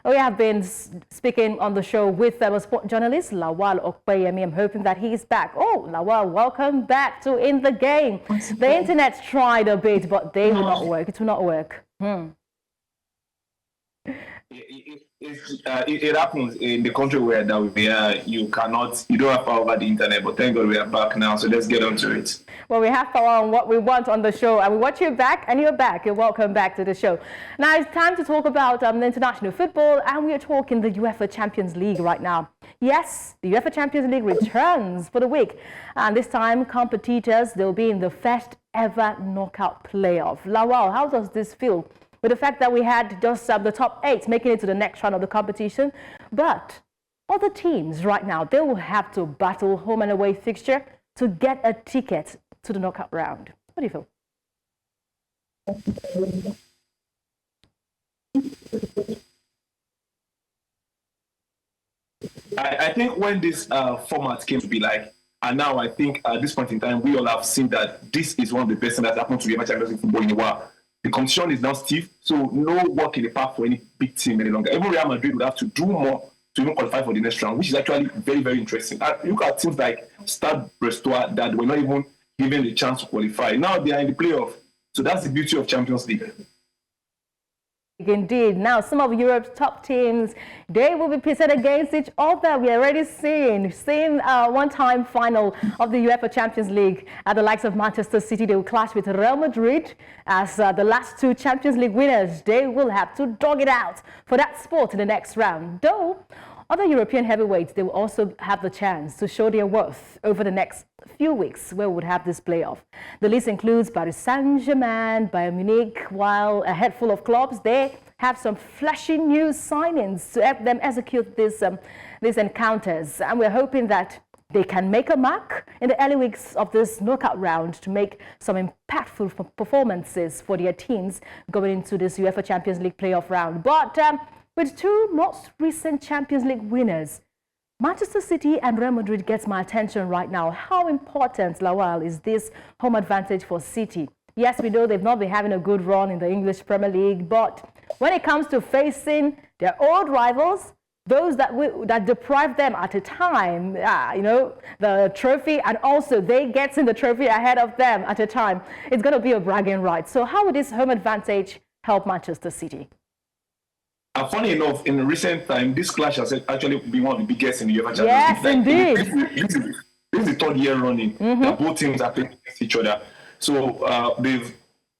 We have been speaking on the show with a sport journalist, Lawal Opeyemi. I'm hoping that he's back. Oh, Lawal, welcome back to In the Game. The internet tried a bit, but they will not work. It will not work. It happens in the country where that we are. You don't have power over the internet, but thank God we are back now. So let's get on to it. Well, we have power on what we want on the show, and we want you back, and you're back. You're welcome back to the show. Now it's time to talk about the international football, and we are talking the UEFA Champions League right now. Yes, the UEFA Champions League returns for the week, and this time competitors, they'll be in the first ever knockout playoff. Lawal, how does this feel? With the fact that we had just the top 8 making it to the next round of the competition. But other teams right now, they will have to battle home and away fixture to get a ticket to the knockout round. What do you feel? I think when this format came to be like, and now I think at this point in time, we all have seen that this is one of the best things that happened to the Champions League football in a while. The competition is now stiff, so no work in the park for any big team any longer. Even Real Madrid would have to do more to even qualify for the next round, which is actually very, very interesting. Look at teams like Stade Brestois that were not even given the chance to qualify. Now they are in the playoff. So that's the beauty of Champions League. Indeed. Now, some of Europe's top teams, they will be pitted against each other. We are already seeing one-time final of the UEFA Champions League at the likes of Manchester City. They will clash with Real Madrid as the last 2 Champions League winners. They will have to dog it out for that spot in the next round. Though, other European heavyweights, they will also have the chance to show their worth over the next few weeks where we would have this playoff. The list includes Paris Saint-Germain, Bayern Munich, while a head full of clubs, they have some flashy new signings to help them execute these encounters. And we're hoping that they can make a mark in the early weeks of this knockout round to make some impactful performances for their teams going into this UEFA Champions League playoff round. But with 2 most recent Champions League winners, Manchester City and Real Madrid gets my attention right now. How important, Lawal, is this home advantage for City? Yes, we know they've not been having a good run in the English Premier League, but when it comes to facing their old rivals, those that deprive them at a time, the trophy, and also they get in the trophy ahead of them at a time, it's going to be a bragging right. So how would this home advantage help Manchester City? Funny enough, in recent time, this clash has actually been one of the biggest in the UEFA Champions League. Yes, indeed. This is the 3rd year running that both teams are playing against each other. So the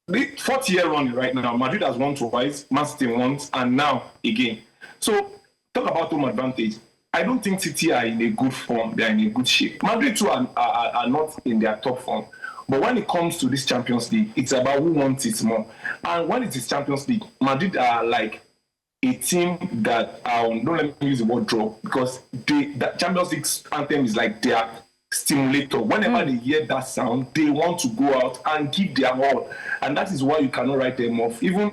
4th year running right now, Madrid has won twice, Man City once, and now again. So talk about home advantage. I don't think City are in a good form. They are in a good shape. Madrid too are not in their top form. But when it comes to this Champions League, it's about who wants it more. And when it is Champions League, Madrid are like a team that, don't let me use the word draw, because the Champions League anthem is like their stimulator. Whenever they hear that sound, they want to go out and give their all. And that is why you cannot write them off. Even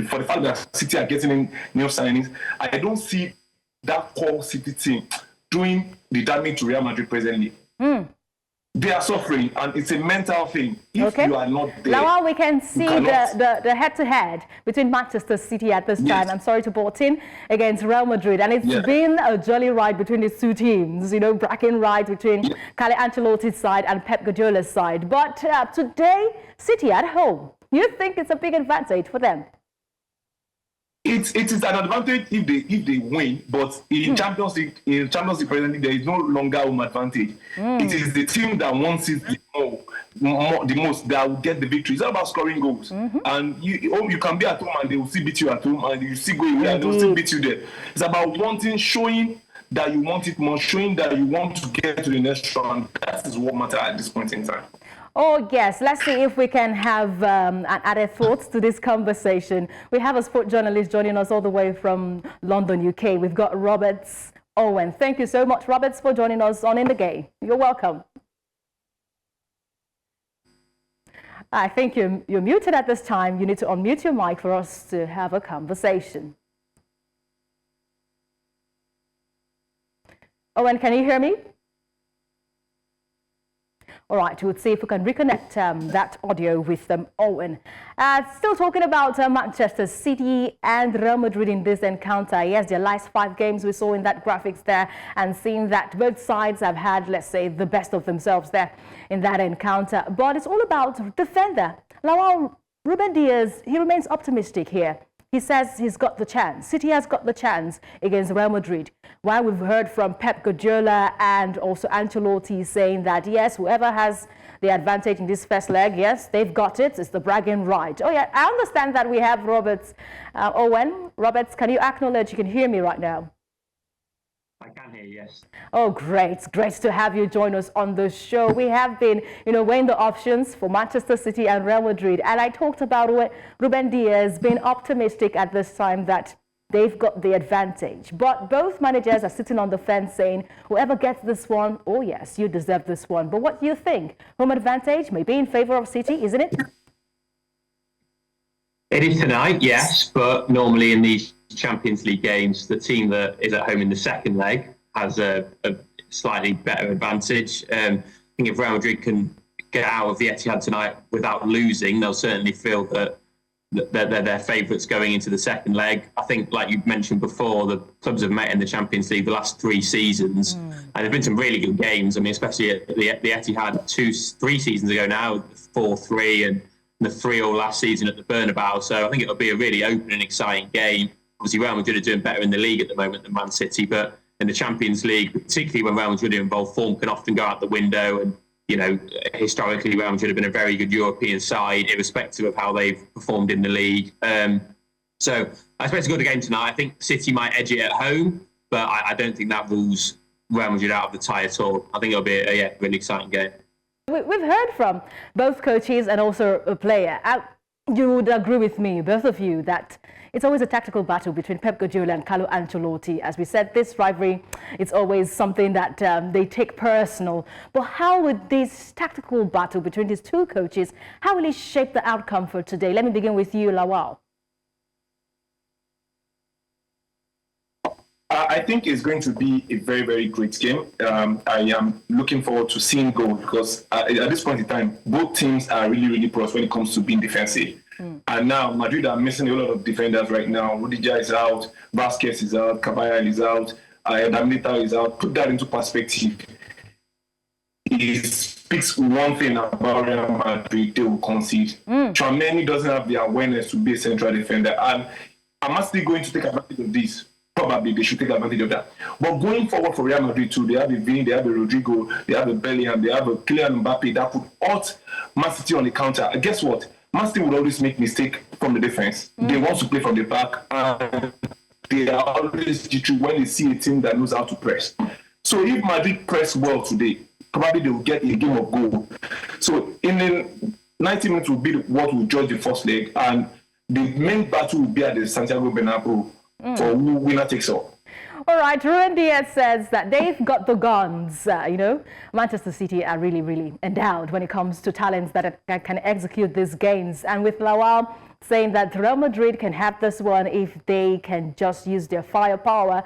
for the fact that City are getting in new signings, I don't see that core City team doing the damage to Real Madrid presently. They are suffering, and it's a mental thing. If you are not there, Lawal, we can see the head-to-head between Manchester City at this time. I'm sorry to butt in against Real Madrid, and it's been a jolly ride between these 2 teams. Bragging ride between Carlo Ancelotti's side and Pep Guardiola's side. But today, City at home. You think it's a big advantage for them? It is an advantage if they win, but in Champions League presently there is no longer home advantage. It is the team that wants it the most that will get the victory. It's all about scoring goals. And you can be at home and they will still beat you at home, and you still go away and they will still beat you there. It's about showing that you want it more, showing that you want to get to the next round. That is what matters at this point in time. Oh, yes. Let's see if we can have an added thoughts to this conversation. We have a sport journalist joining us all the way from London, UK. We've got Owen. Thank you so much, Roberts, for joining us on In the Game. You're welcome. I think you're muted at this time. You need to unmute your mic for us to have a conversation. Owen, can you hear me? All right, we'll see if we can reconnect that audio with Owen. Still talking about Manchester City and Real Madrid in this encounter. Yes, their last 5 games we saw in that graphics there, and seeing that both sides have had, let's say, the best of themselves there in that encounter. But it's all about defender. Lawal, Ruben Dias, he remains optimistic here. He says he's got the chance. City has got the chance against Real Madrid. While we've heard from Pep Guardiola and also Ancelotti saying that, yes, whoever has the advantage in this first leg, yes, they've got it. It's the bragging right. Oh, yeah, I understand that we have Owen. Roberts, can you acknowledge you can hear me right now? I can hear, yes. Oh, great. Great to have you join us on the show. We have been, weighing the options for Manchester City and Real Madrid. And I talked about Ruben Dias being optimistic at this time that they've got the advantage. But both managers are sitting on the fence saying, whoever gets this one, oh, yes, you deserve this one. But what do you think? Home advantage may be in favor of City, isn't it? It is tonight, yes. But normally in these Champions League games, the team that is at home in the second leg has a slightly better advantage. I think if Real Madrid can get out of the Etihad tonight without losing, they'll certainly feel that they're their favourites going into the second leg. I think, like you mentioned before, the clubs have met in the Champions League the last 3 seasons, and there've been some really good games. I mean, especially at the Etihad 3 seasons ago now, 4-3 and the 3-3 last season at the Bernabeu. So I think it'll be a really open and exciting game. Obviously, Real Madrid are doing better in the league at the moment than Man City, but in the Champions League, particularly when Real Madrid are involved, form can often go out the window. And, historically, Real Madrid have been a very good European side, irrespective of how they've performed in the league. So I expect a good game tonight. I think City might edge it at home, but I don't think that rules Real Madrid out of the tie at all. I think it'll be a really exciting game. We've heard from both coaches and also a player. You would agree with me, both of you, that it's always a tactical battle between Pep Guardiola and Carlo Ancelotti. As we said, this rivalry, it's always something that they take personal. But how would this tactical battle between these two coaches, how will it shape the outcome for today? Let me begin with you, Lawal. I think it's going to be a very, very great game. I am looking forward to seeing goal because at this point in time, both teams are really, really pros when it comes to being defensive. And now Madrid are missing a lot of defenders right now. Ruben Dias is out, Vasquez is out, Caballero is out, Damnita is out. Put that into perspective. It speaks one thing about Real Madrid, they will concede. Tchouaméni doesn't have the awareness to be a central defender. And I'm still going to take advantage of this. Probably they should take advantage of that. But going forward for Real Madrid too, they have a Vini, they have a Rodrigo, they have a Bellingham, they have a Kylian Mbappe that put out Man City on the counter. And guess what? Man City would always make mistake from the defense. They want to play from the back, and they are always jittery when they see a team that knows how to press. So if Madrid press well today, probably they will get a game of goal. So in the 90 minutes will be what will judge the first leg, and the main battle will be at the Santiago Bernabeu for who winner takes all. All right, Ruben Dias says that they've got the guns. Manchester City are really, really endowed when it comes to talents that can execute these games. And with Lawal saying that Real Madrid can have this one if they can just use their firepower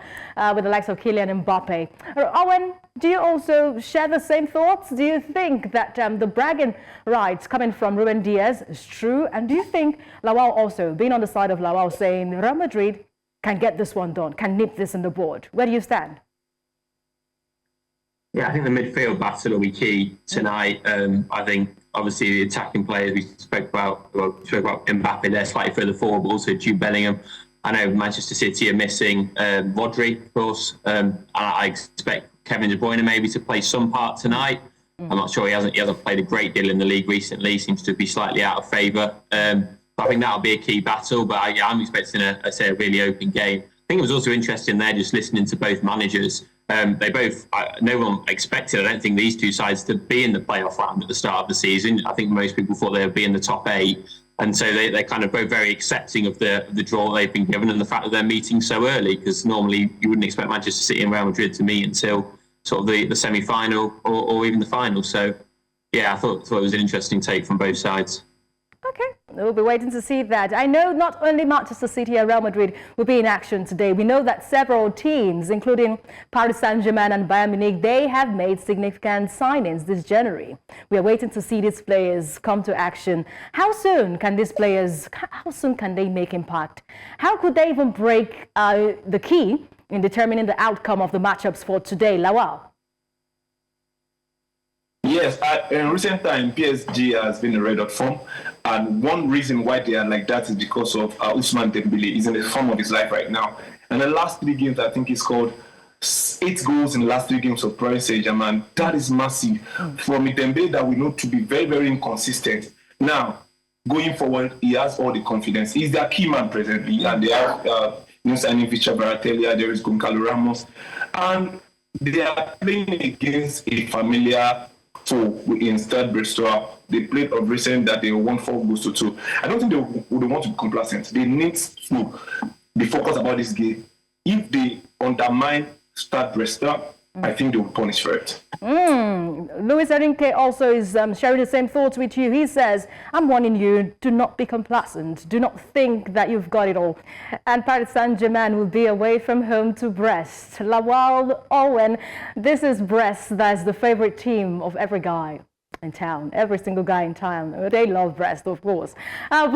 with the likes of Kylian Mbappe. Owen, do you also share the same thoughts? Do you think that the bragging rights coming from Ruben Dias is true? And do you think Lawal also, being on the side of Lawal, saying Real Madrid can get this one done, can nip this in the board? Where do you stand? Yeah, I think the midfield battle will be key tonight. I think obviously the attacking players we spoke about Mbappe, they're slightly further forward, but also Jude Bellingham. I know Manchester City are missing Rodri, of course. I expect Kevin De Bruyne maybe to play some part tonight. I'm not sure, he hasn't played a great deal in the league recently, seems to be slightly out of favour. I think that'll be a key battle, but I'm expecting a really open game. I think it was also interesting there, just listening to both managers. They both, no one expected, I don't think, these two sides to be in the playoff round at the start of the season. I think most people thought they would be in the top 8. And so they're kind of both very accepting of the draw they've been given and the fact that they're meeting so early, because normally you wouldn't expect Manchester City and Real Madrid to meet until sort of the semi-final or even the final. So, yeah, I thought it was an interesting take from both sides. Okay, We'll be waiting to see that. I know not only Manchester City and Real Madrid will be in action today. We know that several teams, including Paris Saint-Germain and Bayern Munich, they have made significant signings this January. We are waiting to see these players come to action. How soon can they make impact? How could they even break the key in determining the outcome of the matchups for today, Lawal? Yes, in recent time, PSG has been in red hot form, and one reason why they are like that is because of Ousmane Dembele. He's in the form of his life right now. And the last 3 games, I think he scored 8 goals in the last 3 games of Paris Saint-Germain. That is massive from a Dembele that we know to be very, very inconsistent. Now, going forward, he has all the confidence. He's their key man presently, and they have new signing Victor Baratelli, there is Carlo Ramos, and they are playing against a familiar foe in Stade Bristol. They played of recent that they won 4 goals to 2. I don't think they would want to be complacent. They need to be focused about this game. If they undermine Stade Bristol, I think they will punish for it. Luis Enrique also is sharing the same thoughts with you. He says, I'm warning you, do not be complacent. Do not think that you've got it all. And Paris Saint-Germain will be away from home to Brest. Lawal, Owen, this is Brest. That's the favorite team of every guy in town, every single guy in town. They love Brest, of course. But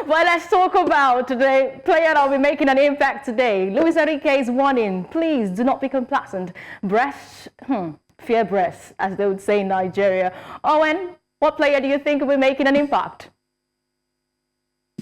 let's talk about the player that will be making an impact today. Luis Enrique is warning, please do not be complacent. Brest, fear Brest, as they would say in Nigeria. Owen, what player do you think will be making an impact?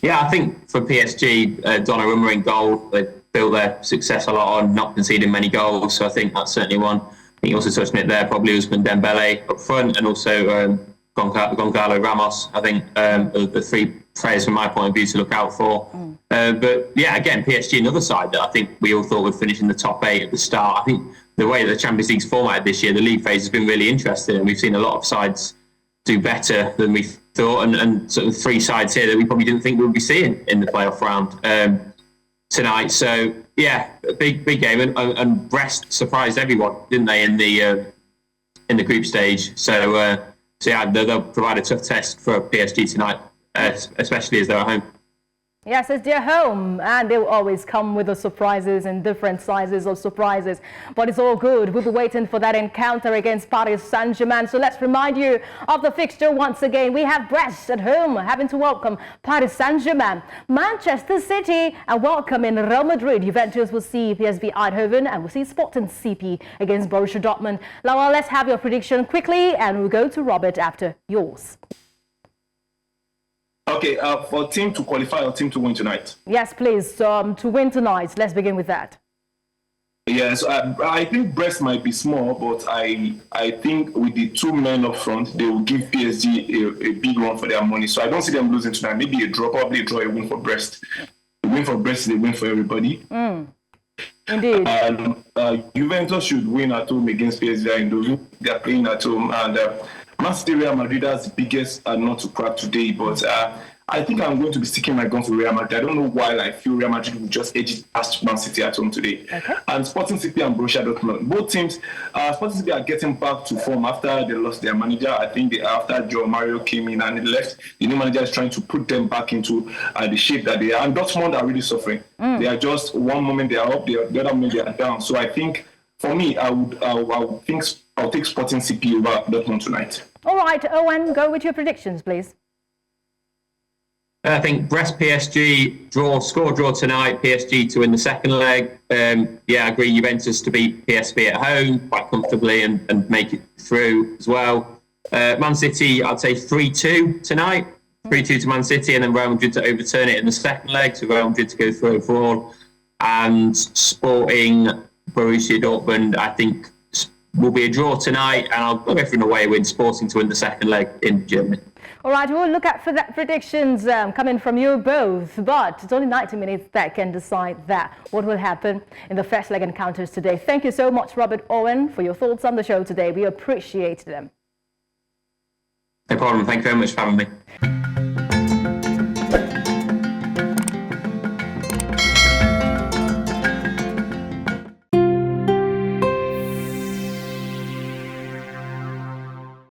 Yeah, I think for PSG, Donnarumma in goal, they built their success a lot on not conceding many goals, so I think that's certainly one. I think you also touched on it there, probably Ousmane Dembele up front, and also Gonzalo Ramos. I think the 3 players from my point of view to look out for. But yeah, again, PSG, another side that I think we all thought would finish in the top 8 at the start. I think the way that the Champions League's formatted this year, the league phase has been really interesting, and we've seen a lot of sides do better than we thought, and sort of 3 sides here that we probably didn't think we would be seeing in the playoff round tonight. So yeah, a big game, and Brest surprised everyone, didn't they, in the group stage? So yeah, they'll provide a tough test for PSG tonight, especially as they're at home. Yes, it's their home, and they'll always come with the surprises and different sizes of surprises. But it's all good. We'll be waiting for that encounter against Paris Saint-Germain. So let's remind you of the fixture once again. We have Brest at home, having to welcome Paris Saint-Germain. Manchester City are welcoming Real Madrid. Juventus will see PSV Eindhoven, and we'll see Sporting CP against Borussia Dortmund. Lawal, let's have your prediction quickly, and we'll go to Robert after yours. Okay, for team to qualify or team to win tonight? Yes, please. To win tonight, let's begin with that. Yes, I think Brest might be small, but I think with the 2 men up front, they will give PSG a big run for their money. So I don't see them losing tonight. Maybe a draw, probably a draw, a win for Brest. A win for Brest is a win for everybody. Indeed. And Juventus should win at home against PSV Eindhoven. They are playing at home, and Man City Real Madrid has the biggest nut to crack today, but I think I'm going to be sticking my gun for Real Madrid. I don't know why I feel Real Madrid will just edge it past Man City at home today. Okay. And Sporting CP and Borussia Dortmund, both teams, Sporting CP are getting back to form after they lost their manager. I think after Joe Mario came in and he left, the new manager is trying to put them back into the shape that they are. And Dortmund are really suffering. They are just one moment they are up, the other moment they are down. So I think, for me, I'll take Sporting CP over Dortmund tonight. All right, Owen, go with your predictions, please. I think Brest PSG score draw tonight, PSG to win the second leg. Yeah, I agree, Juventus to beat PSV at home quite comfortably and make it through as well. Man City, I'd say 3-2 tonight. 3-2 to Man City, and then Real Madrid to overturn it in the second leg, so Real Madrid to go through overall. And Sporting Borussia Dortmund, I think, will be a draw tonight, and I'll go for an away win, Sporting to win the second leg in Germany. All right, we'll look at for that predictions coming from you both, but it's only 90 minutes that can decide that what will happen in the first leg encounters today. Thank you so much, Robert, Owen, for your thoughts on the show today. We appreciate them. No problem. Thank you very much for having me.